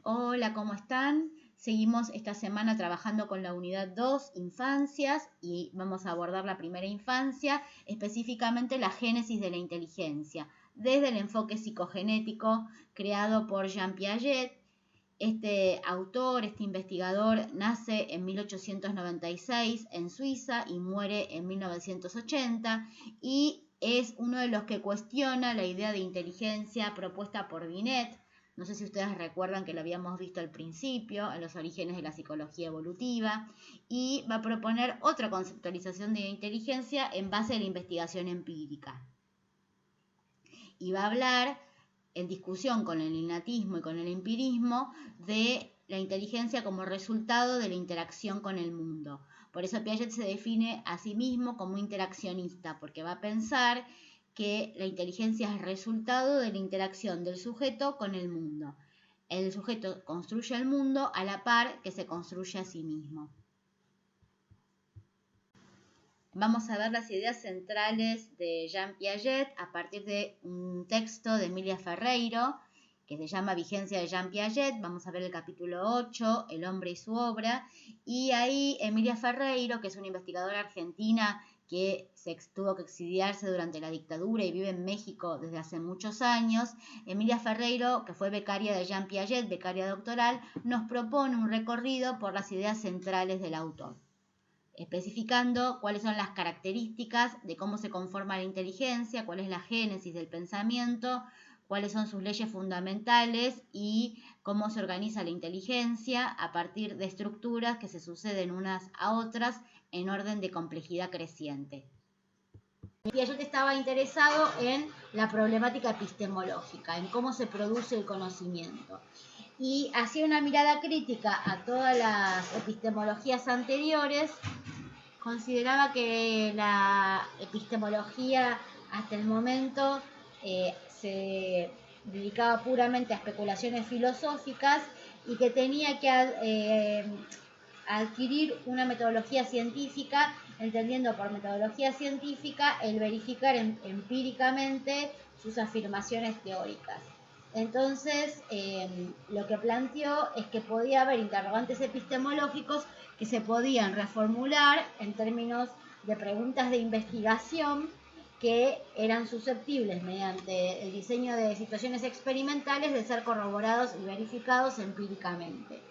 Hola, ¿cómo están? Seguimos esta semana trabajando con la unidad 2, infancias, y vamos a abordar la primera infancia, específicamente la génesis de la inteligencia, desde el enfoque psicogenético creado por Jean Piaget. Este autor, este investigador, nace en 1896 en Suiza y muere en 1980 y es uno de los que cuestiona la idea de inteligencia propuesta por Binet. No sé si ustedes recuerdan que lo habíamos visto al principio, en los orígenes de la psicología evolutiva, y va a proponer otra conceptualización de inteligencia en base a la investigación empírica. Y va a hablar, en discusión con el innatismo y con el empirismo, de la inteligencia como resultado de la interacción con el mundo. Por eso Piaget se define a sí mismo como interaccionista, porque va a pensar que la inteligencia es resultado de la interacción del sujeto con el mundo. El sujeto construye el mundo a la par que se construye a sí mismo. Vamos a ver las ideas centrales de Jean Piaget a partir de un texto de Emilia Ferreiro que se llama Vigencia de Jean Piaget. Vamos a ver el capítulo 8, El hombre y su obra. Y ahí Emilia Ferreiro, que es una investigadora argentina que tuvo que exiliarse durante la dictadura y vive en México desde hace muchos años, Emilia Ferreiro, que fue becaria de Jean Piaget, becaria doctoral, nos propone un recorrido por las ideas centrales del autor, especificando cuáles son las características de cómo se conforma la inteligencia, cuál es la génesis del pensamiento, cuáles son sus leyes fundamentales y cómo se organiza la inteligencia a partir de estructuras que se suceden unas a otras en orden de complejidad creciente. Piaget estaba interesado en la problemática epistemológica, en cómo se produce el conocimiento, y hacía una mirada crítica a todas las epistemologías anteriores. Consideraba que la epistemología hasta el momento se dedicaba puramente a especulaciones filosóficas y que tenía que adquirir una metodología científica, entendiendo por metodología científica el verificar empíricamente sus afirmaciones teóricas. Entonces, lo que planteó es que podía haber interrogantes epistemológicos que se podían reformular en términos de preguntas de investigación que eran susceptibles, mediante el diseño de situaciones experimentales, de ser corroborados y verificados empíricamente.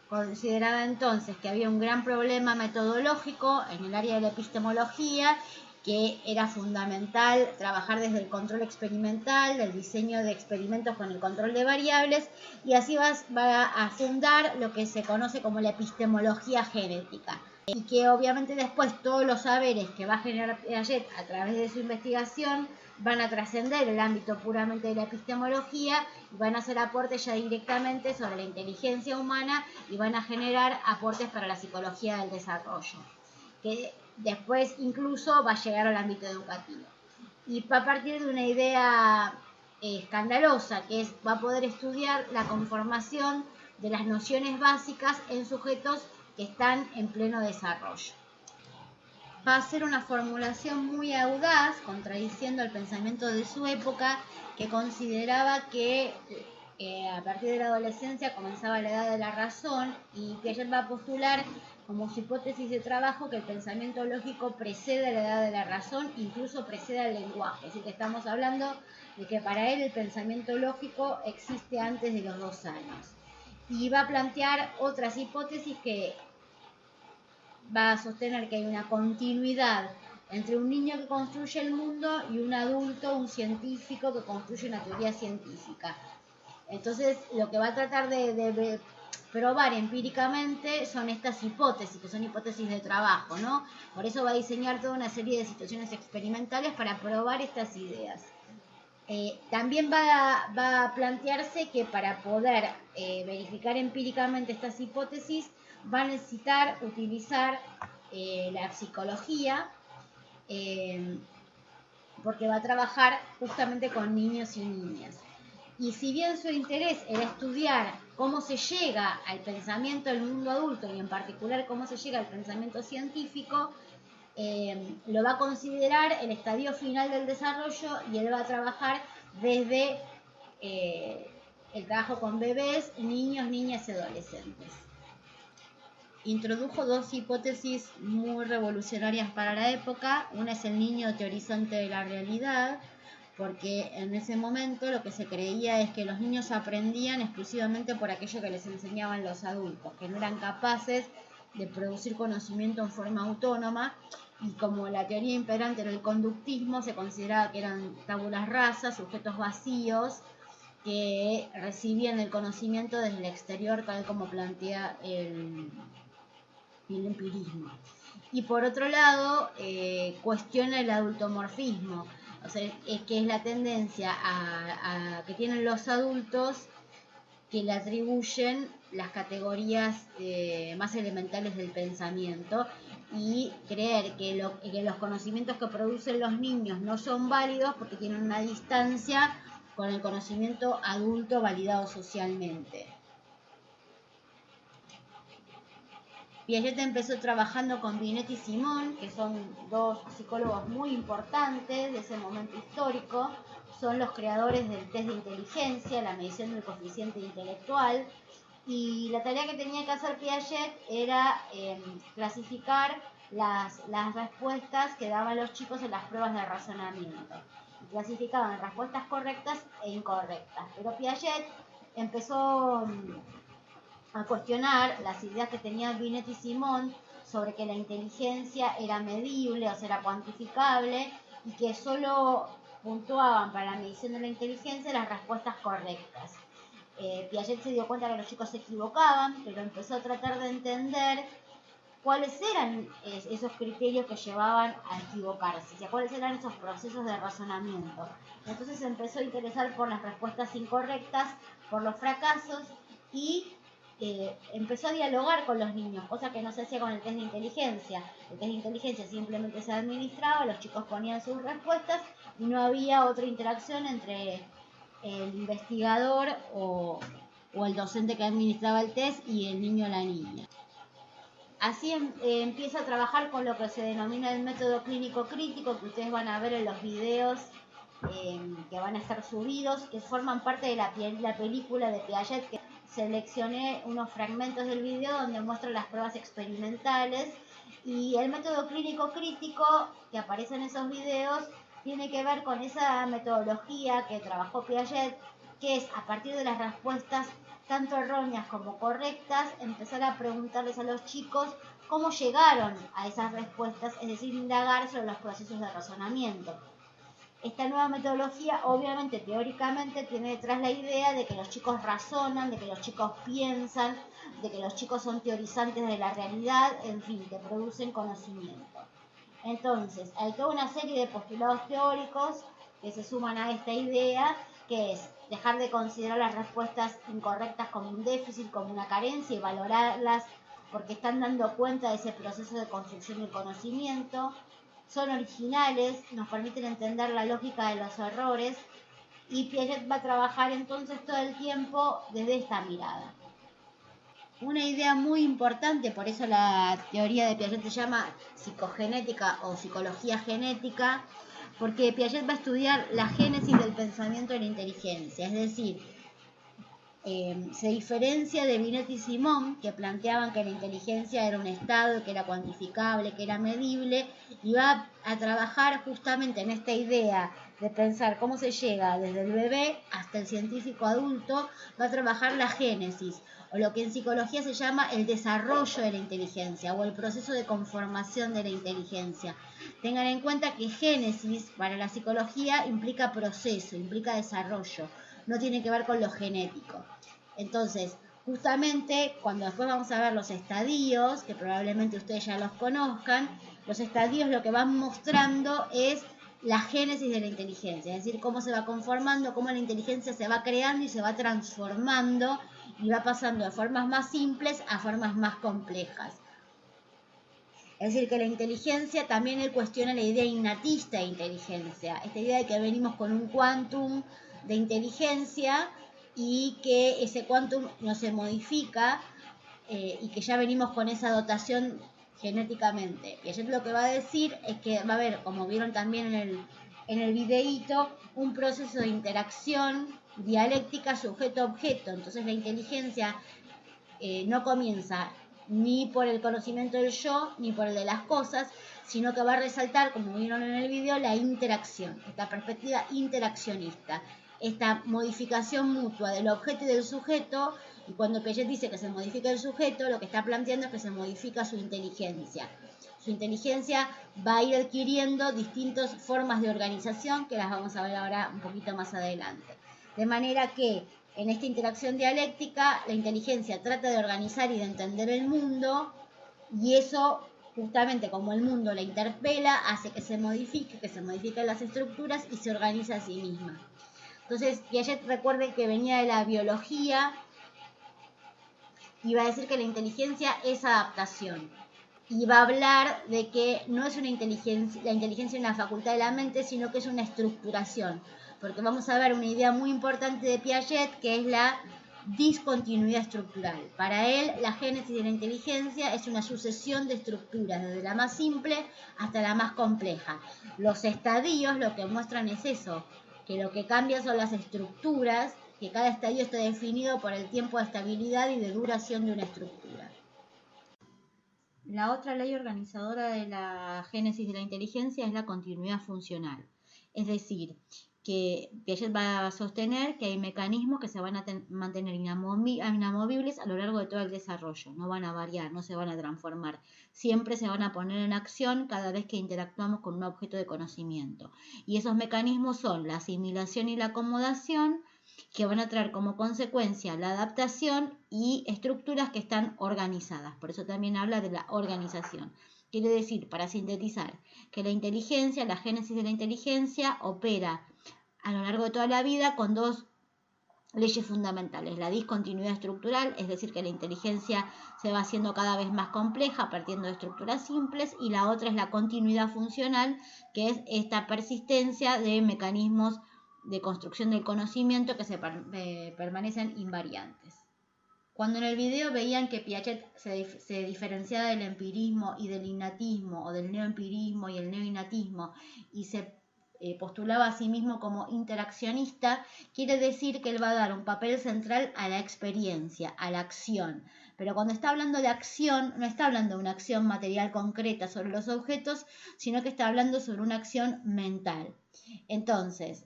Consideraba entonces que había un gran problema metodológico en el área de la epistemología, que era fundamental trabajar desde el control experimental, del diseño de experimentos con el control de variables, y así va a fundar lo que se conoce como la epistemología genética, y que obviamente después todos los saberes que va a generar Piaget a través de su investigación van a trascender el ámbito puramente de la epistemología y van a hacer aportes ya directamente sobre la inteligencia humana y van a generar aportes para la psicología del desarrollo, que después incluso va a llegar al ámbito educativo. Y va a partir de una idea escandalosa, que es, va a poder estudiar la conformación de las nociones básicas en sujetos que están en pleno desarrollo. Va a ser una formulación muy audaz, contradiciendo el pensamiento de su época, que consideraba que a partir de la adolescencia comenzaba la edad de la razón, y que ella va a postular como su hipótesis de trabajo que el pensamiento lógico precede a la edad de la razón, incluso precede al lenguaje. Así que estamos hablando de que para él el pensamiento lógico existe antes de los 2 años. Y va a plantear otras hipótesis que va a sostener que hay una continuidad entre un niño que construye el mundo y un adulto, un científico que construye una teoría científica. Entonces, lo que va a tratar de probar empíricamente son estas hipótesis, que son hipótesis de trabajo, ¿no? Por eso va a diseñar toda una serie de situaciones experimentales para probar estas ideas. También va a plantearse que para poder verificar empíricamente estas hipótesis va a necesitar utilizar la psicología, porque va a trabajar justamente con niños y niñas. Y si bien su interés era estudiar cómo se llega al pensamiento del mundo adulto y en particular cómo se llega al pensamiento científico, lo va a considerar el estadio final del desarrollo, y él va a trabajar desde el trabajo con bebés, niños, niñas y adolescentes. Introdujo dos hipótesis muy revolucionarias para la época. Una es el niño teorizante de la realidad, porque en ese momento lo que se creía es que los niños aprendían exclusivamente por aquello que les enseñaban los adultos, que no eran capaces de producir conocimiento en forma autónoma, y como la teoría imperante era el conductismo, se consideraba que eran tabulas rasas, sujetos vacíos, que recibían el conocimiento desde el exterior, tal como plantea el empirismo. Y por otro lado, cuestiona el adultomorfismo, o sea, que es la tendencia que tienen los adultos, que le atribuyen las categorías más elementales del pensamiento, y creer que los conocimientos que producen los niños no son válidos porque tienen una distancia con el conocimiento adulto validado socialmente. Piaget empezó trabajando con Binet y Simon, que son dos psicólogos muy importantes de ese momento histórico. Son los creadores del test de inteligencia, la medición del coeficiente intelectual. Y la tarea que tenía que hacer Piaget era clasificar las respuestas que daban los chicos en las pruebas de razonamiento. Y clasificaban respuestas correctas e incorrectas. Pero Piaget empezó a cuestionar las ideas que tenían Binet y Simon sobre que la inteligencia era medible, o sea, era cuantificable, y que solo puntuaban para la medición de la inteligencia las respuestas correctas. Piaget se dio cuenta que los chicos se equivocaban, pero empezó a tratar de entender cuáles eran esos criterios que llevaban a equivocarse, o sea, cuáles eran esos procesos de razonamiento. Entonces se empezó a interesar por las respuestas incorrectas, por los fracasos, y empezó a dialogar con los niños, cosa que no se hacía con el test de inteligencia. El test de inteligencia simplemente se administraba, los chicos ponían sus respuestas y no había otra interacción entre el investigador o el docente que administraba el test y el niño o la niña. Así empieza a trabajar con lo que se denomina el método clínico crítico, que ustedes van a ver en los videos que van a estar subidos, que forman parte de la película de Piaget, que seleccioné unos fragmentos del video donde muestro las pruebas experimentales. Y el método clínico crítico que aparece en esos videos tiene que ver con esa metodología que trabajó Piaget, que es a partir de las respuestas tanto erróneas como correctas, empezar a preguntarles a los chicos cómo llegaron a esas respuestas, es decir, indagar sobre los procesos de razonamiento. Esta nueva metodología, obviamente, teóricamente, tiene detrás la idea de que los chicos razonan, de que los chicos piensan, de que los chicos son teorizantes de la realidad, en fin, que producen conocimiento. Entonces, hay toda una serie de postulados teóricos que se suman a esta idea, que es dejar de considerar las respuestas incorrectas como un déficit, como una carencia, y valorarlas porque están dando cuenta de ese proceso de construcción del conocimiento. Son originales, nos permiten entender la lógica de los errores, y Piaget va a trabajar entonces todo el tiempo desde esta mirada. Una idea muy importante, por eso la teoría de Piaget se llama psicogenética o psicología genética, porque Piaget va a estudiar la génesis del pensamiento de la inteligencia, es decir, se diferencia de Binet y Simon, que planteaban que la inteligencia era un estado, que era cuantificable, que era medible, y va a trabajar justamente en esta idea de pensar cómo se llega desde el bebé hasta el científico adulto. Va a trabajar la génesis, o lo que en psicología se llama el desarrollo de la inteligencia, o el proceso de conformación de la inteligencia. Tengan en cuenta que génesis para la psicología implica proceso, implica desarrollo, no tiene que ver con lo genético. Entonces, justamente cuando después vamos a ver los estadios, que probablemente ustedes ya los conozcan, los estadios lo que van mostrando es la génesis de la inteligencia, es decir, cómo se va conformando, cómo la inteligencia se va creando y se va transformando y va pasando de formas más simples a formas más complejas. Es decir, que la inteligencia, también él cuestiona la idea innatista de inteligencia, esta idea de que venimos con un quantum de inteligencia y que ese quantum no se modifica y que ya venimos con esa dotación genéticamente. Y ayer lo que va a decir es que va a haber, como vieron también en el videíto, un proceso de interacción dialéctica sujeto-objeto. Entonces la inteligencia no comienza ni por el conocimiento del yo, ni por el de las cosas, sino que va a resaltar, como vieron en el video, la interacción, esta perspectiva interaccionista, esta modificación mutua del objeto y del sujeto. Y cuando Piaget dice que se modifica el sujeto, lo que está planteando es que se modifica su inteligencia. Su inteligencia va a ir adquiriendo distintas formas de organización, que las vamos a ver ahora un poquito más adelante. De manera que en esta interacción dialéctica, la inteligencia trata de organizar y de entender el mundo, y eso, justamente como el mundo la interpela, hace que se modifiquen las estructuras y se organiza a sí misma. Entonces, Piaget, recuerden que venía de la biología y va a decir que la inteligencia es adaptación. Y va a hablar de que no es la inteligencia una facultad de la mente, sino que es una estructuración. Porque vamos a ver una idea muy importante de Piaget, que es la discontinuidad estructural. Para él, la génesis de la inteligencia es una sucesión de estructuras, desde la más simple hasta la más compleja. Los estadios lo que muestran es eso, que lo que cambia son las estructuras, que cada estadio está definido por el tiempo de estabilidad y de duración de una estructura. La otra ley organizadora de la génesis de la inteligencia es la continuidad funcional. Es decir, que Piaget va a sostener que hay mecanismos que se van a mantener inamovibles a lo largo de todo el desarrollo. No van a variar, no se van a transformar. Siempre se van a poner en acción cada vez que interactuamos con un objeto de conocimiento. Y esos mecanismos son la asimilación y la acomodación, que van a traer como consecuencia la adaptación y estructuras que están organizadas. Por eso también habla de la organización. Quiere decir, para sintetizar, que la inteligencia, la génesis de la inteligencia, opera a lo largo de toda la vida con dos leyes fundamentales. La discontinuidad estructural, es decir, que la inteligencia se va haciendo cada vez más compleja partiendo de estructuras simples, y la otra es la continuidad funcional, que es esta persistencia de mecanismos de construcción del conocimiento que se permanecen invariantes. Cuando en el video veían que Piaget se diferenciaba del empirismo y del innatismo, o del neoempirismo y el neoinnatismo, y se postulaba a sí mismo como interaccionista, quiere decir que él va a dar un papel central a la experiencia, a la acción. Pero cuando está hablando de acción, no está hablando de una acción material concreta sobre los objetos, sino que está hablando sobre una acción mental. Entonces,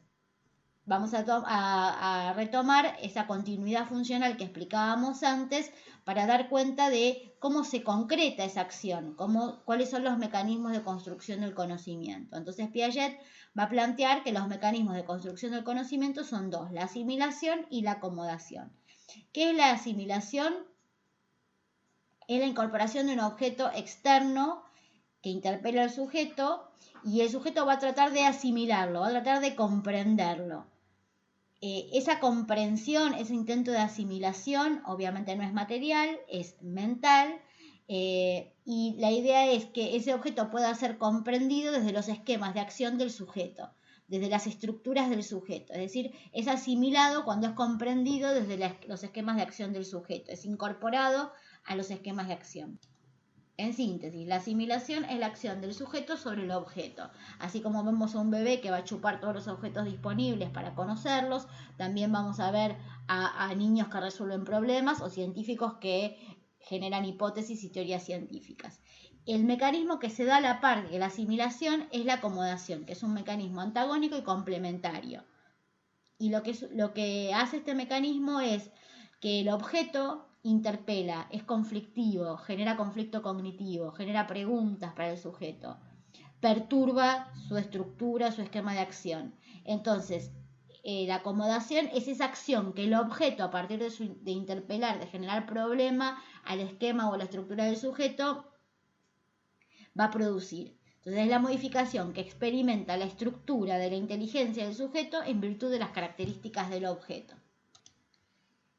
vamos a retomar esa continuidad funcional que explicábamos antes para dar cuenta de cómo se concreta esa acción, cuáles son los mecanismos de construcción del conocimiento. Entonces Piaget va a plantear que los mecanismos de construcción del conocimiento son dos, la asimilación y la acomodación. ¿Qué es la asimilación? Es la incorporación de un objeto externo que interpela al sujeto, y el sujeto va a tratar de asimilarlo, va a tratar de comprenderlo. Esa comprensión, ese intento de asimilación, obviamente no es material, es mental, y la idea es que ese objeto pueda ser comprendido desde los esquemas de acción del sujeto, desde las estructuras del sujeto. Es decir, es asimilado cuando es comprendido desde los esquemas de acción del sujeto, es incorporado a los esquemas de acción. En síntesis, la asimilación es la acción del sujeto sobre el objeto. Así como vemos a un bebé que va a chupar todos los objetos disponibles para conocerlos, también vamos a ver a niños que resuelven problemas o científicos que generan hipótesis y teorías científicas. El mecanismo que se da a la par de la asimilación es la acomodación, que es un mecanismo antagónico y complementario. Y lo que hace este mecanismo es que el objeto interpela, es conflictivo, genera conflicto cognitivo, genera preguntas para el sujeto, perturba su estructura, su esquema de acción. Entonces, la acomodación es esa acción que el objeto, a partir de interpelar, de generar problema al esquema o a la estructura del sujeto, va a producir. Entonces, es la modificación que experimenta la estructura de la inteligencia del sujeto en virtud de las características del objeto.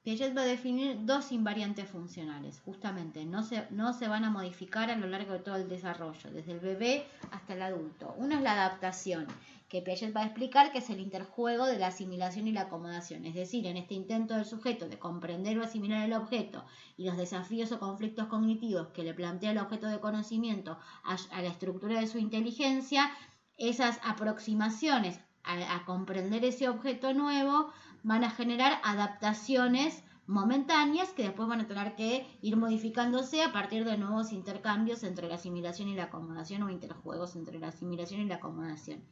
Piaget va a definir dos invariantes funcionales, justamente, no se van a modificar a lo largo de todo el desarrollo, desde el bebé hasta el adulto. Una es la adaptación, que Piaget va a explicar que es el interjuego de la asimilación y la acomodación, es decir, en este intento del sujeto de comprender o asimilar el objeto y los desafíos o conflictos cognitivos que le plantea el objeto de conocimiento a la estructura de su inteligencia, esas aproximaciones a comprender ese objeto nuevo van a generar adaptaciones momentáneas que después van a tener que ir modificándose a partir de nuevos intercambios entre la asimilación y la acomodación o interjuegos entre la asimilación y la acomodación.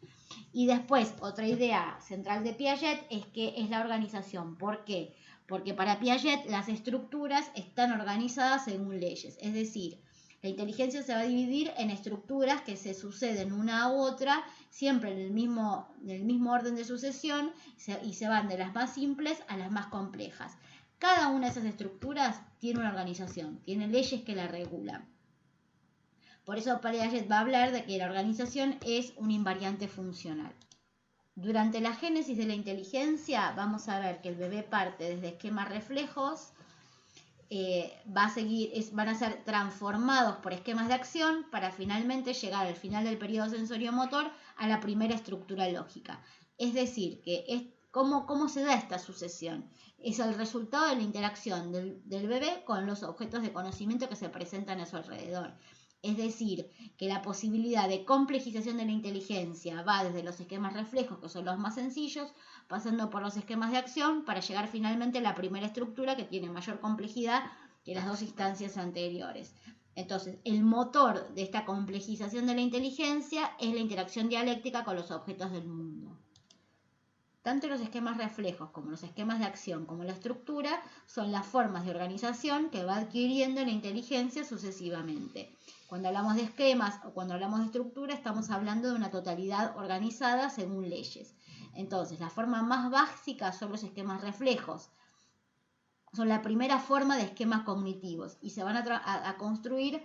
Y después, otra idea central de Piaget es que es la organización. ¿Por qué? Porque para Piaget las estructuras están organizadas según leyes, es decir, la inteligencia se va a dividir en estructuras que se suceden una a otra, siempre en el mismo orden de sucesión, y se van de las más simples a las más complejas. Cada una de esas estructuras tiene una organización, tiene leyes que la regulan. Por eso Piaget va a hablar de que la organización es un invariante funcional. Durante la génesis de la inteligencia vamos a ver que el bebé parte desde esquemas reflejos, van a ser transformados por esquemas de acción para finalmente llegar al final del periodo sensorio-motor a la primera estructura lógica. Es decir, que ¿cómo se da esta sucesión? Es el resultado de la interacción del bebé con los objetos de conocimiento que se presentan a su alrededor. Es decir, que la posibilidad de complejización de la inteligencia va desde los esquemas reflejos, que son los más sencillos, pasando por los esquemas de acción para llegar finalmente a la primera estructura que tiene mayor complejidad que las dos instancias anteriores. Entonces, el motor de esta complejización de la inteligencia es la interacción dialéctica con los objetos del mundo. Tanto los esquemas reflejos como los esquemas de acción como la estructura son las formas de organización que va adquiriendo la inteligencia sucesivamente. Cuando hablamos de esquemas o cuando hablamos de estructura estamos hablando de una totalidad organizada según leyes. Entonces, la forma más básica son los esquemas reflejos. Son la primera forma de esquemas cognitivos y se van a construir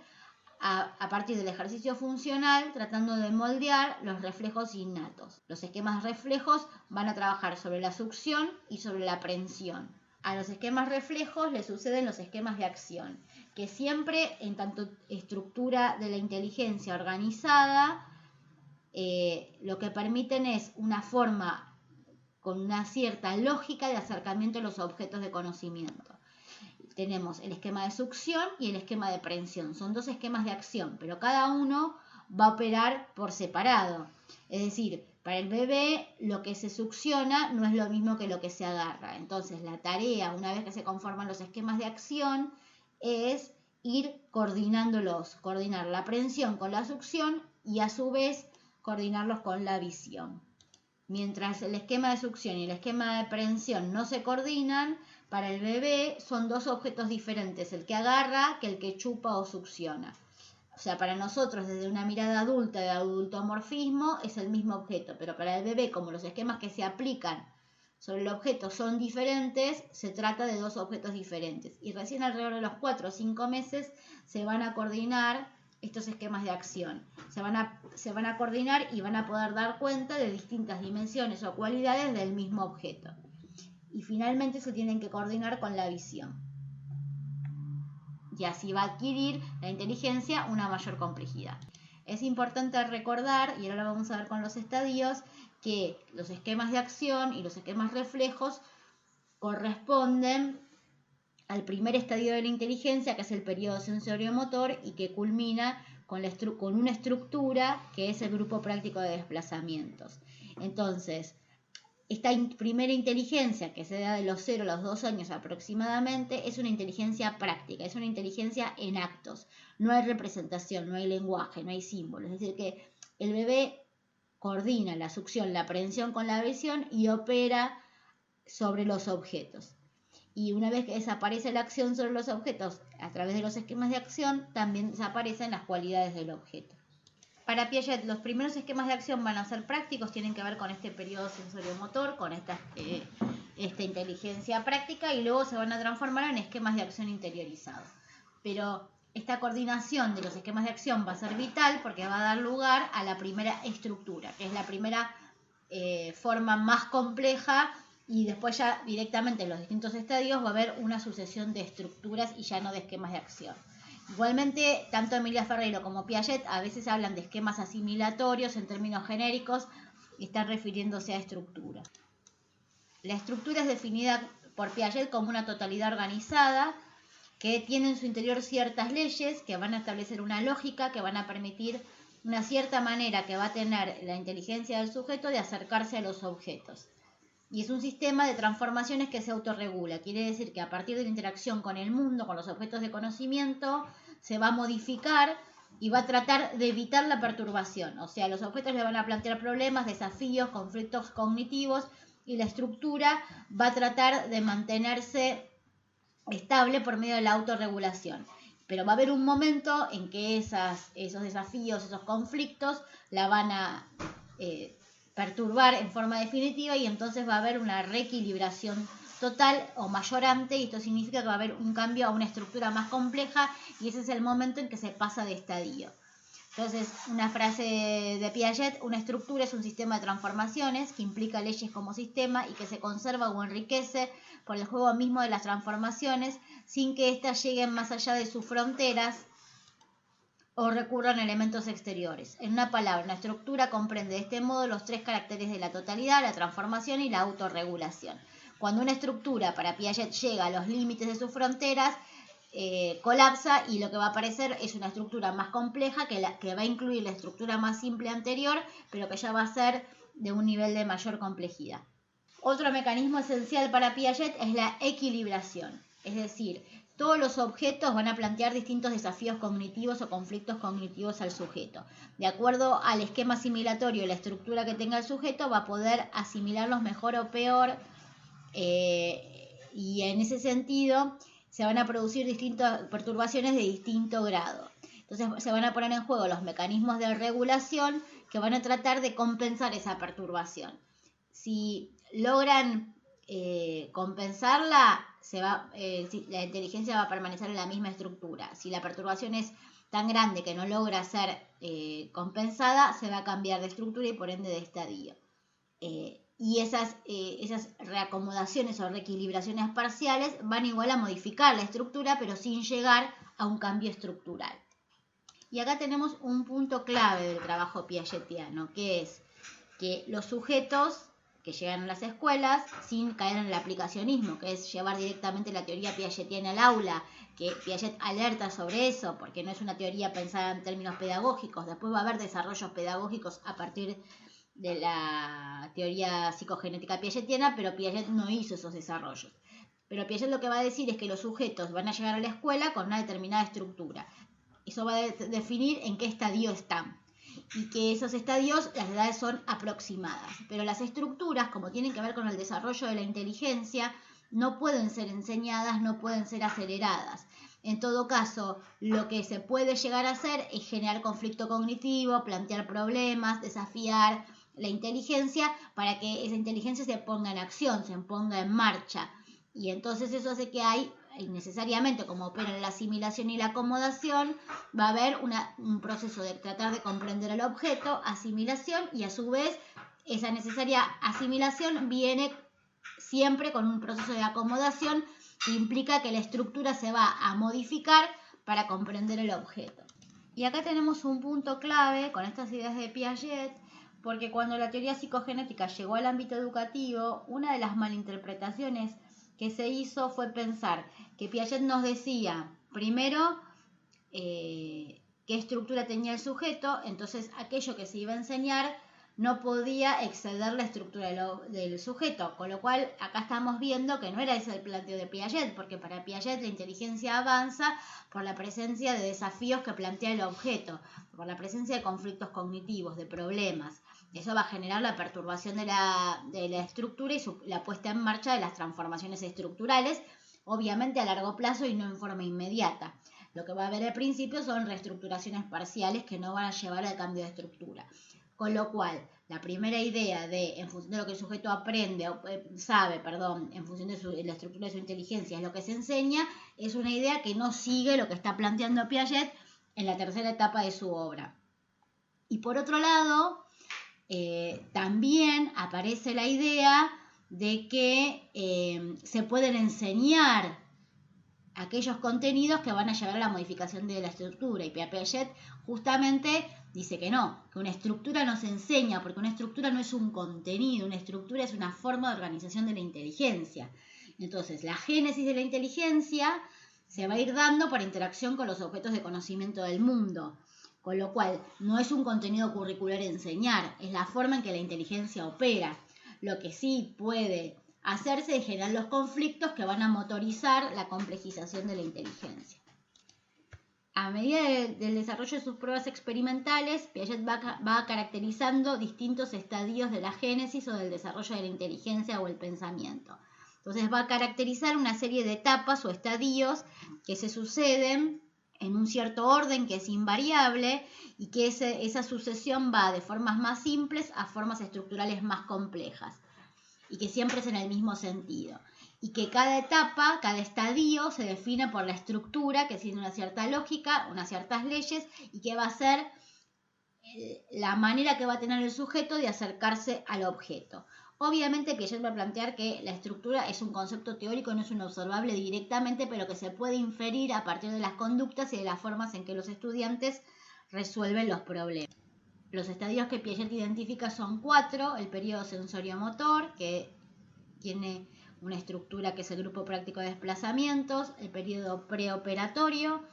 a partir del ejercicio funcional, tratando de moldear los reflejos innatos. Los esquemas reflejos van a trabajar sobre la succión y sobre la aprehensión. A los esquemas reflejos le suceden los esquemas de acción, que siempre, en tanto estructura de la inteligencia organizada, lo que permiten es una forma con una cierta lógica de acercamiento a los objetos de conocimiento. Tenemos el esquema de succión y el esquema de aprehensión. Son dos esquemas de acción, pero cada uno va a operar por separado. Es decir, para el bebé lo que se succiona no es lo mismo que lo que se agarra. Entonces la tarea, una vez que se conforman los esquemas de acción, es ir coordinándolos, coordinar la aprehensión con la succión y a su vez coordinarlos con la visión. Mientras el esquema de succión y el esquema de aprehensión no se coordinan, para el bebé son dos objetos diferentes, el que agarra que el que chupa o succiona. O sea, para nosotros desde una mirada adulta de adultomorfismo es el mismo objeto, pero para el bebé, como los esquemas que se aplican sobre el objeto son diferentes, se trata de dos objetos diferentes. Y recién alrededor de los 4 o 5 meses se van a coordinar estos esquemas de acción. Se van a coordinar y van a poder dar cuenta de distintas dimensiones o cualidades del mismo objeto. Y finalmente se tienen que coordinar con la visión. Y así va a adquirir la inteligencia una mayor complejidad. Es importante recordar, y ahora lo vamos a ver con los estadios, que los esquemas de acción y los esquemas reflejos corresponden al primer estadio de la inteligencia, que es el periodo sensorio-motor, y que culmina con una estructura que es el grupo práctico de desplazamientos. Entonces, esta primera inteligencia, que se da de los 0 a los 2 años aproximadamente, es una inteligencia práctica, es una inteligencia en actos. No hay representación, no hay lenguaje, no hay símbolos. Es decir, que el bebé coordina la succión, la aprehensión con la visión y opera sobre los objetos. Y una vez que desaparece la acción sobre los objetos a través de los esquemas de acción, también desaparecen las cualidades del objeto. Para Piaget, los primeros esquemas de acción van a ser prácticos, tienen que ver con este periodo sensorio-motor, con esta inteligencia práctica, y luego se van a transformar en esquemas de acción interiorizados. Pero esta coordinación de los esquemas de acción va a ser vital porque va a dar lugar a la primera estructura, que es la primera forma más compleja, y después ya directamente en los distintos estadios va a haber una sucesión de estructuras y ya no de esquemas de acción. Igualmente, tanto Emilia Ferreiro como Piaget a veces hablan de esquemas asimilatorios en términos genéricos y están refiriéndose a estructura. La estructura es definida por Piaget como una totalidad organizada que tiene en su interior ciertas leyes que van a establecer una lógica, que van a permitir una cierta manera que va a tener la inteligencia del sujeto de acercarse a los objetos. y es un sistema de transformaciones que se autorregula. Quiere decir que a partir de la interacción con el mundo, con los objetos de conocimiento, se va a modificar y va a tratar de evitar la perturbación. O sea, los objetos le van a plantear problemas, desafíos, conflictos cognitivos, y la estructura va a tratar de mantenerse estable por medio de la autorregulación. Pero va a haber un momento en que esos desafíos, esos conflictos, la van a perturbar en forma definitiva, y entonces va a haber una reequilibración total o mayorante, y esto significa que va a haber un cambio a una estructura más compleja, y ese es el momento en que se pasa de estadio. Entonces, una frase de Piaget: una estructura es un sistema de transformaciones que implica leyes como sistema y que se conserva o enriquece por el juego mismo de las transformaciones sin que éstas lleguen más allá de sus fronteras o recurran a elementos exteriores. En una palabra, una estructura comprende de este modo los tres caracteres de la totalidad, la transformación y la autorregulación. Cuando una estructura, para Piaget, llega a los límites de sus fronteras, colapsa, y lo que va a aparecer es una estructura más compleja que va a incluir la estructura más simple anterior, pero que ya va a ser de un nivel de mayor complejidad. Otro mecanismo esencial para Piaget es la equilibración, es decir, todos los objetos van a plantear distintos desafíos cognitivos o conflictos cognitivos al sujeto. De acuerdo al esquema asimilatorio y la estructura que tenga el sujeto, va a poder asimilarlos mejor o peor, y en ese sentido se van a producir distintas perturbaciones de distinto grado. Entonces se van a poner en juego los mecanismos de regulación que van a tratar de compensar esa perturbación. Si logran compensarla, la inteligencia va a permanecer en la misma estructura. Si la perturbación es tan grande que no logra ser compensada, se va a cambiar de estructura y por ende de estadio. Y esas reacomodaciones o reequilibraciones parciales van igual a modificar la estructura, pero sin llegar a un cambio estructural. Y acá tenemos un punto clave del trabajo piagetiano, que es que los sujetos que llegan a las escuelas, sin caer en el aplicacionismo, que es llevar directamente la teoría piagetiana al aula, que Piaget alerta sobre eso, porque no es una teoría pensada en términos pedagógicos. Después va a haber desarrollos pedagógicos a partir de la teoría psicogenética piagetiana, pero Piaget no hizo esos desarrollos. Pero Piaget lo que va a decir es que los sujetos van a llegar a la escuela con una determinada estructura. Eso va a definir en qué estadio están, y que esos estadios, las edades son aproximadas. Pero las estructuras, como tienen que ver con el desarrollo de la inteligencia, no pueden ser enseñadas, no pueden ser aceleradas. En todo caso, lo que se puede llegar a hacer es generar conflicto cognitivo, plantear problemas, desafiar la inteligencia para que esa inteligencia se ponga en acción, se ponga en marcha. Y entonces eso hace que hay, necesariamente, como opera la asimilación y la acomodación, va a haber un proceso de tratar de comprender el objeto, asimilación, y a su vez esa necesaria asimilación viene siempre con un proceso de acomodación que implica que la estructura se va a modificar para comprender el objeto. Y acá tenemos un punto clave con estas ideas de Piaget, porque cuando la teoría psicogenética llegó al ámbito educativo, una de las malinterpretaciones que se hizo fue pensar que Piaget nos decía, primero, qué estructura tenía el sujeto, entonces aquello que se iba a enseñar no podía exceder la estructura del sujeto, con lo cual acá estamos viendo que no era ese el planteo de Piaget, porque para Piaget la inteligencia avanza por la presencia de desafíos que plantea el objeto, por la presencia de conflictos cognitivos, de problemas. Eso va a generar la perturbación de la estructura y la puesta en marcha de las transformaciones estructurales, obviamente a largo plazo y no en forma inmediata. Lo que va a haber al principio son reestructuraciones parciales que no van a llevar al cambio de estructura. Con lo cual, la primera idea de, en función de lo que el sujeto aprende, en función de la estructura de su inteligencia, es lo que se enseña, es una idea que no sigue lo que está planteando Piaget en la tercera etapa de su obra. Y por otro lado, también aparece la idea de que se pueden enseñar aquellos contenidos que van a llevar a la modificación de la estructura, y Piaget justamente dice que no, que una estructura no se enseña, porque una estructura no es un contenido, una estructura es una forma de organización de la inteligencia. Entonces, la génesis de la inteligencia se va a ir dando por interacción con los objetos de conocimiento del mundo, con lo cual no es un contenido curricular enseñar, es la forma en que la inteligencia opera. Lo que sí puede hacerse es generar los conflictos que van a motorizar la complejización de la inteligencia. A medida del desarrollo de sus pruebas experimentales, Piaget va caracterizando distintos estadios de la génesis o del desarrollo de la inteligencia o el pensamiento. Entonces va a caracterizar una serie de etapas o estadios que se suceden en un cierto orden que es invariable y que esa sucesión va de formas más simples a formas estructurales más complejas y que siempre es en el mismo sentido. Y que cada etapa, cada estadio se define por la estructura que tiene una cierta lógica, unas ciertas leyes y que va a ser la manera que va a tener el sujeto de acercarse al objeto. Obviamente Piaget va a plantear que la estructura es un concepto teórico, no es un observable directamente, pero que se puede inferir a partir de las conductas y de las formas en que los estudiantes resuelven los problemas. Los estadios que Piaget identifica son 4, el periodo sensorio-motor, que tiene una estructura que es el grupo práctico de desplazamientos, el periodo preoperatorio,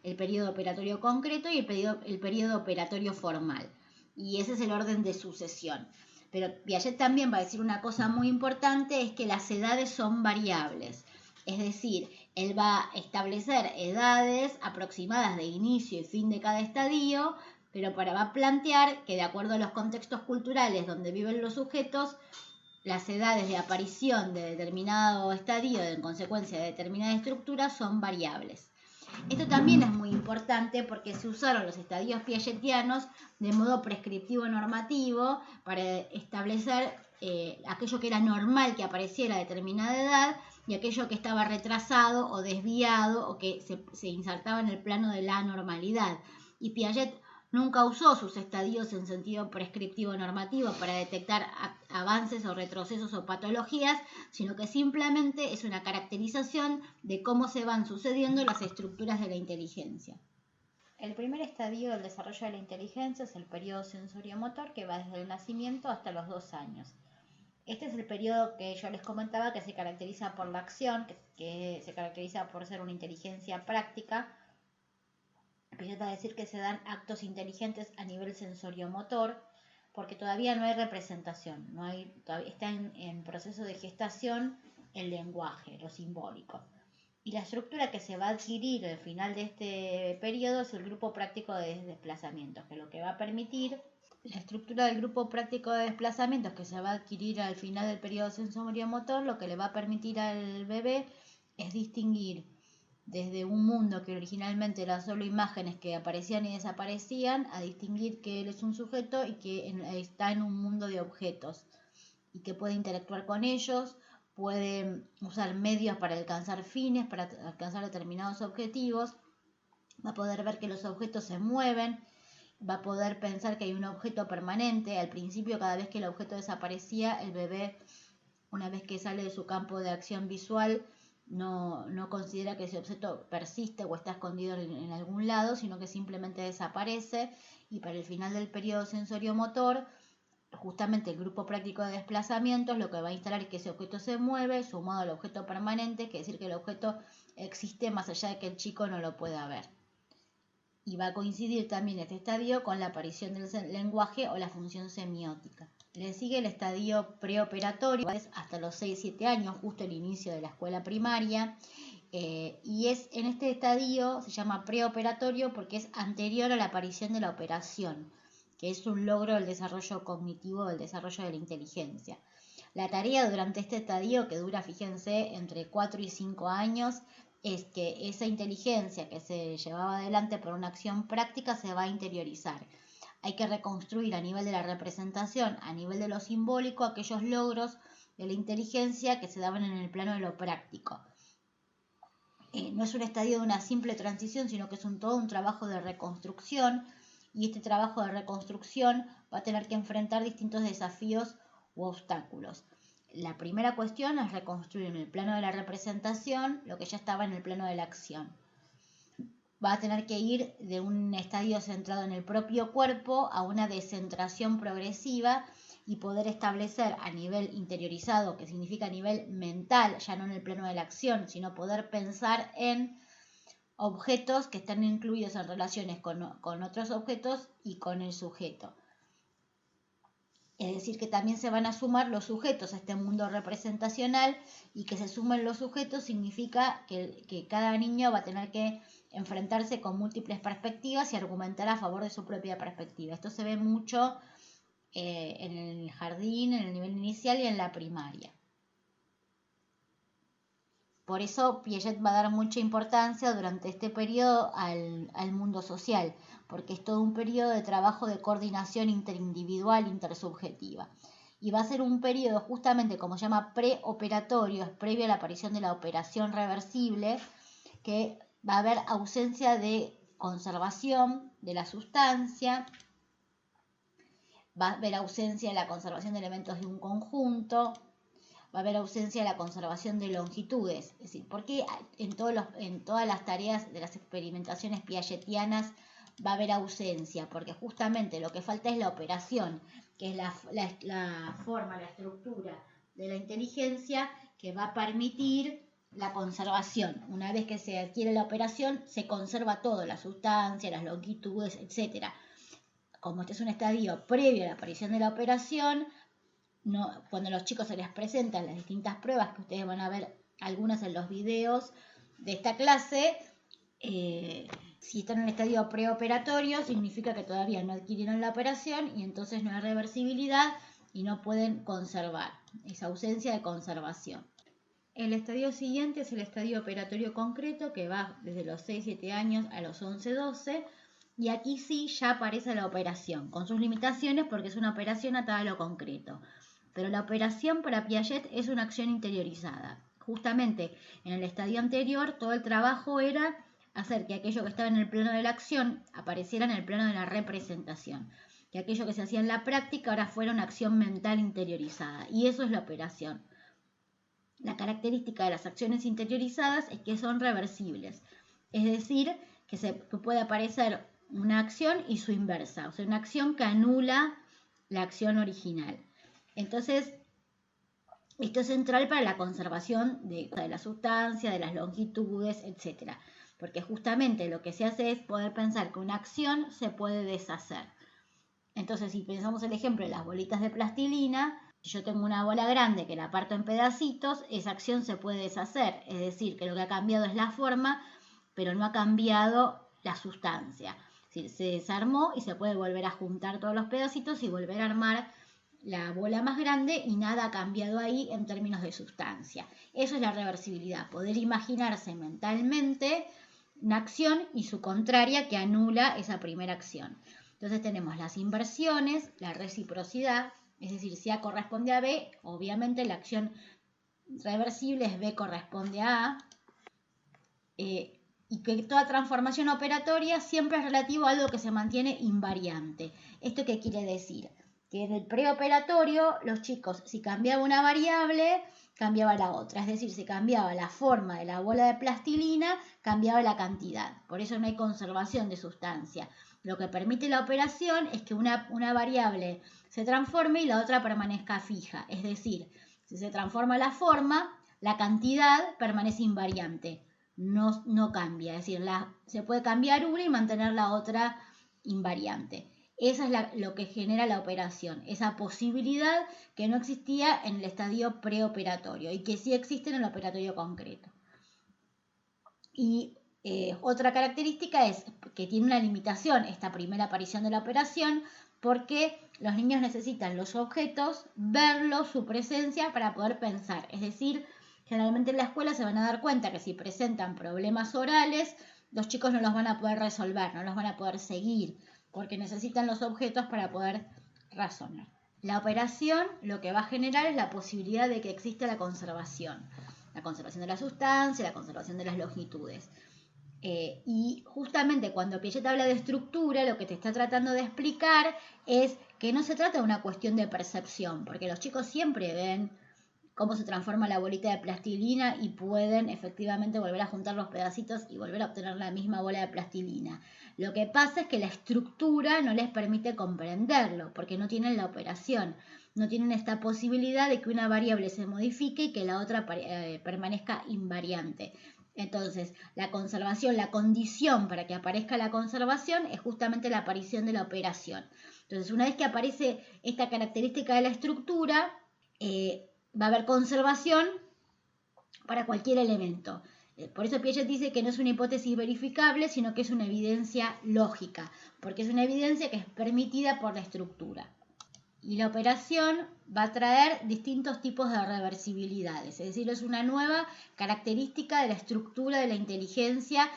el periodo operatorio concreto y el periodo operatorio formal. Y ese es el orden de sucesión. Pero Piaget también va a decir una cosa muy importante, es que las edades son variables. Es decir, él va a establecer edades aproximadas de inicio y fin de cada estadio, pero va a plantear que de acuerdo a los contextos culturales donde viven los sujetos, las edades de aparición de determinado estadio en consecuencia de determinada estructura son variables. Esto también es muy importante porque se usaron los estadios piagetianos de modo prescriptivo normativo para establecer aquello que era normal que apareciera a determinada edad y aquello que estaba retrasado o desviado o que se insertaba en el plano de la anormalidad. Y Piaget nunca usó sus estadios en sentido prescriptivo normativo para detectar avances o retrocesos o patologías, sino que simplemente es una caracterización de cómo se van sucediendo las estructuras de la inteligencia. El primer estadio del desarrollo de la inteligencia es el periodo sensorio-motor, que va desde el nacimiento hasta los 2 años. Este es el periodo que yo les comentaba que se caracteriza por la acción, que se caracteriza por ser una inteligencia práctica. Piaget va a decir que se dan actos inteligentes a nivel sensorio-motor porque todavía no hay representación, todavía está en proceso de gestación el lenguaje, lo simbólico. Y la estructura que se va a adquirir al final de este periodo es el grupo práctico de desplazamientos, que lo que va a permitir, la estructura del grupo práctico de desplazamientos que se va a adquirir al final del periodo sensorio-motor, lo que le va a permitir al bebé es distinguir desde un mundo que originalmente era solo imágenes que aparecían y desaparecían, a distinguir que él es un sujeto y que está en un mundo de objetos y que puede interactuar con ellos, puede usar medios para alcanzar fines, para alcanzar determinados objetivos, va a poder ver que los objetos se mueven, va a poder pensar que hay un objeto permanente. Al principio, cada vez que el objeto desaparecía, el bebé, una vez que sale de su campo de acción visual, no considera que ese objeto persiste o está escondido en algún lado, sino que simplemente desaparece, y para el final del periodo sensorio-motor, justamente el grupo práctico de desplazamientos lo que va a instalar es que ese objeto se mueve sumado al objeto permanente, que es decir que el objeto existe más allá de que el chico no lo pueda ver. Y va a coincidir también este estadio con la aparición del lenguaje o la función semiótica. Le sigue el estadio preoperatorio, hasta los 6-7 años, justo el inicio de la escuela primaria, y es en este estadio, se llama preoperatorio porque es anterior a la aparición de la operación, que es un logro del desarrollo cognitivo, del desarrollo de la inteligencia. La tarea durante este estadio, que dura, fíjense, entre 4 y 5 años, es que esa inteligencia que se llevaba adelante por una acción práctica se va a interiorizar. Hay que reconstruir a nivel de la representación, a nivel de lo simbólico, aquellos logros de la inteligencia que se daban en el plano de lo práctico. No es un estadio de una simple transición, sino que es todo un trabajo de reconstrucción, y este trabajo de reconstrucción va a tener que enfrentar distintos desafíos u obstáculos. La primera cuestión es reconstruir en el plano de la representación lo que ya estaba en el plano de la acción. Va a tener que ir de un estadio centrado en el propio cuerpo a una descentración progresiva y poder establecer a nivel interiorizado, que significa a nivel mental, ya no en el plano de la acción, sino poder pensar en objetos que están incluidos en relaciones con otros objetos y con el sujeto. Es decir, que también se van a sumar los sujetos a este mundo representacional, y que se sumen los sujetos significa que cada niño va a tener que enfrentarse con múltiples perspectivas y argumentar a favor de su propia perspectiva. Esto se ve mucho en el jardín, en el nivel inicial y en la primaria. Por eso Piaget va a dar mucha importancia durante este periodo al mundo social, porque es todo un periodo de trabajo de coordinación interindividual, intersubjetiva. Y va a ser un periodo justamente, como se llama, preoperatorio, es previo a la aparición de la operación reversible, que va a haber ausencia de conservación de la sustancia, va a haber ausencia de la conservación de elementos de un conjunto, va a haber ausencia de la conservación de longitudes. Es decir, ¿por qué en todas las tareas de las experimentaciones piagetianas va a haber ausencia? Porque justamente lo que falta es la operación, que es la forma, la estructura de la inteligencia que va a permitir la conservación. Una vez que se adquiere la operación, se conserva todo, la sustancia, las longitudes, etc. Como este es un estadio previo a la aparición de la operación, cuando a los chicos se les presentan las distintas pruebas, que ustedes van a ver algunas en los videos de esta clase, si están en el estadio preoperatorio, significa que todavía no adquirieron la operación y entonces no hay reversibilidad y no pueden conservar, esa ausencia de conservación. El estadio siguiente es el estadio operatorio concreto, que va desde los 6-7 años a los 11-12, y aquí sí ya aparece la operación, con sus limitaciones porque es una operación atada a lo concreto. Pero la operación para Piaget es una acción interiorizada. Justamente en el estadio anterior todo el trabajo era hacer que aquello que estaba en el plano de la acción apareciera en el plano de la representación, que aquello que se hacía en la práctica ahora fuera una acción mental interiorizada, y eso es la operación. La característica de las acciones interiorizadas es que son reversibles, es decir, que puede aparecer una acción y su inversa, o sea, una acción que anula la acción original. Entonces, esto es central para la conservación de la sustancia, de las longitudes, etc. Porque justamente lo que se hace es poder pensar que una acción se puede deshacer. Entonces, si pensamos el ejemplo de las bolitas de plastilina, si yo tengo una bola grande que la parto en pedacitos, esa acción se puede deshacer. Es decir, que lo que ha cambiado es la forma, pero no ha cambiado la sustancia. Es decir, se desarmó y se puede volver a juntar todos los pedacitos y volver a armar la bola más grande, y nada ha cambiado ahí en términos de sustancia. Eso es la reversibilidad, poder imaginarse mentalmente una acción y su contraria que anula esa primera acción. Entonces tenemos las inversiones, la reciprocidad, es decir, si A corresponde a B, obviamente la acción reversible es B corresponde a A, y que toda transformación operatoria siempre es relativo a algo que se mantiene invariante. ¿Esto qué quiere decir? Que en el preoperatorio los chicos, si cambiaba una variable, cambiaba la otra. Es decir, si cambiaba la forma de la bola de plastilina, cambiaba la cantidad. Por eso no hay conservación de sustancia. Lo que permite la operación es que una variable se transforme y la otra permanezca fija. Es decir, si se transforma la forma, la cantidad permanece invariante. No cambia. Es decir, se puede cambiar una y mantener la otra invariante. Esa es lo que genera la operación, esa posibilidad que no existía en el estadio preoperatorio y que sí existe en el operatorio concreto. Y otra característica es que tiene una limitación esta primera aparición de la operación, porque los niños necesitan los objetos, verlos, su presencia, para poder pensar. Es decir, generalmente en la escuela se van a dar cuenta que si presentan problemas orales, los chicos no los van a poder resolver, no los van a poder seguir, porque necesitan los objetos para poder razonar. La operación lo que va a generar es la posibilidad de que exista la conservación de la sustancia, la conservación de las longitudes. Y justamente cuando Piaget habla de estructura, lo que te está tratando de explicar es que no se trata de una cuestión de percepción, porque los chicos siempre ven cómo se transforma la bolita de plastilina y pueden efectivamente volver a juntar los pedacitos y volver a obtener la misma bola de plastilina. Lo que pasa es que la estructura no les permite comprenderlo, porque no tienen la operación, no tienen esta posibilidad de que una variable se modifique y que la otra permanezca invariante. Entonces, la conservación, la condición para que aparezca la conservación es justamente la aparición de la operación. Entonces, una vez que aparece esta característica de la estructura, va a haber conservación para cualquier elemento. Por eso Piaget dice que no es una hipótesis verificable, sino que es una evidencia lógica, porque es una evidencia que es permitida por la estructura. Y la operación va a traer distintos tipos de reversibilidades, es decir, es una nueva característica de la estructura de la inteligencia,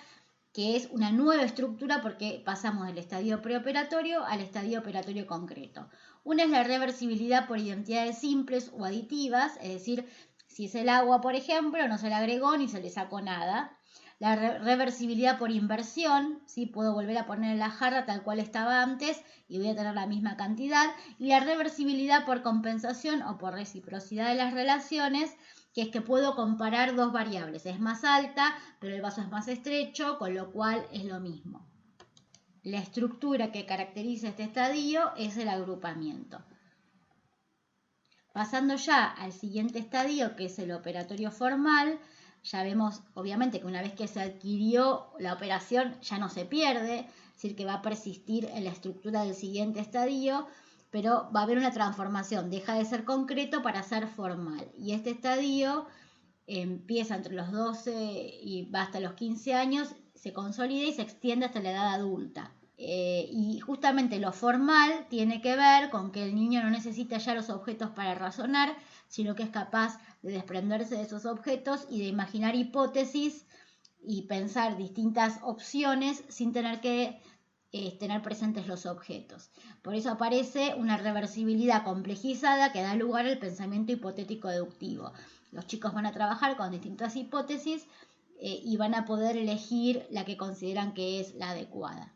que es una nueva estructura porque pasamos del estadio preoperatorio al estadio operatorio concreto. Una es la reversibilidad por identidades simples o aditivas, es decir, si es el agua, por ejemplo, no se le agregó ni se le sacó nada. La reversibilidad por inversión, ¿sí? Puedo volver a poner en la jarra tal cual estaba antes y voy a tener la misma cantidad. Y la reversibilidad por compensación o por reciprocidad de las relaciones, que es que puedo comparar dos variables. Es más alta, pero el vaso es más estrecho, con lo cual es lo mismo. La estructura que caracteriza este estadio es el agrupamiento. Pasando ya al siguiente estadio, que es el operatorio formal, ya vemos obviamente que una vez que se adquirió la operación ya no se pierde, es decir, que va a persistir en la estructura del siguiente estadio, pero va a haber una transformación, deja de ser concreto para ser formal. Y este estadio empieza entre los 12 y va hasta los 15 años, se consolida y se extiende hasta la edad adulta. Y justamente lo formal tiene que ver con que el niño no necesita ya los objetos para razonar, sino que es capaz de desprenderse de esos objetos y de imaginar hipótesis y pensar distintas opciones sin tener que tener presentes los objetos. Por eso aparece una reversibilidad complejizada que da lugar al pensamiento hipotético deductivo. Los chicos van a trabajar con distintas hipótesis y van a poder elegir la que consideran que es la adecuada.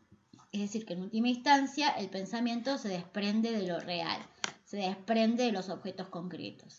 Es decir, que en última instancia el pensamiento se desprende de lo real, se desprende de los objetos concretos.